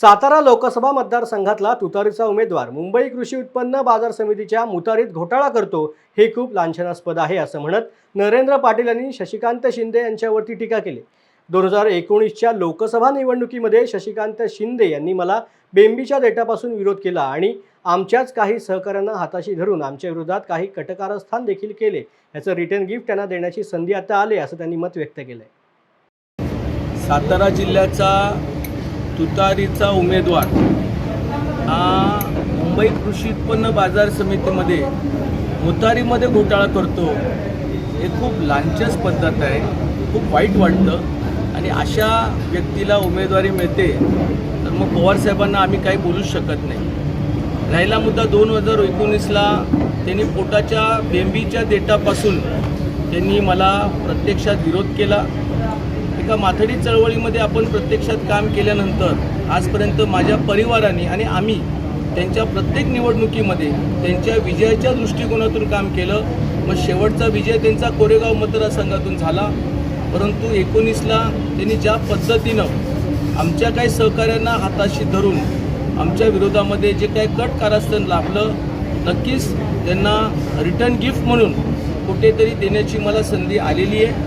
सातारा लोकसभा मतदारसंघातला तुतारीचा उमेदवार मुंबई कृषी उत्पन्न बाजार समितीच्या मुतारीत घोटाळा करतो हे खूप लांछनास्पद आहे असं म्हणत नरेंद्र पाटील यांनी शशिकांत शिंदे यांच्यावरती टीका केली। 2019च्या लोकसभा निवडणुकीमध्ये शशिकांत शिंदे यांनी मला बेंबीच्या देठापासून विरोध केला आणि आमच्याच काही सहकाऱ्यांना हाताशी धरून आमच्या विरोधात काही कटकारस्थान देखील केले। याचं रिटर्न गिफ्ट त्यांना देण्याची संधी आता आली असं त्यांनी मत व्यक्त केलंय। सातारा जिल्ह्याचा तुतारीचा उमेदवार हा मुंबई कृषी उत्पन्न बाजार समितीमध्ये मुतारीमध्ये घोटाळा करतो हे खूप लांछन पद्धत आहे, खूप वाईट वाटतं आणि अशा व्यक्तीला उमेदवारी मिळते तर मग पवारसाहेबांना आम्ही काही बोलूच शकत नाही। राहिला मुद्दा 2019ला त्यांनी पोटाच्या बेंबीच्या देठापासून त्यांनी मला प्रत्यक्षात विरोध केला। एका माथडी चळवळीमध्ये आपण प्रत्यक्षात काम केल्यानंतर आजपर्यंत माझ्या परिवाराने आणि आम्ही त्यांच्या प्रत्येक निवडणुकीमध्ये त्यांच्या विजयाच्या दृष्टिकोनातून काम केलं। मग शेवटचा विजय त्यांचा कोरेगाव मतदारसंघातून झाला, परंतु 19ला त्यांनी ज्या पद्धतीनं आमच्या काही सहकाऱ्यांना हाताशी धरून आमच्या विरोधामध्ये जे काही कट कारस्थान लाभलं, नक्कीच त्यांना रिटर्न गिफ्ट म्हणून कुठेतरी देण्याची मला संधी आलेली आहे।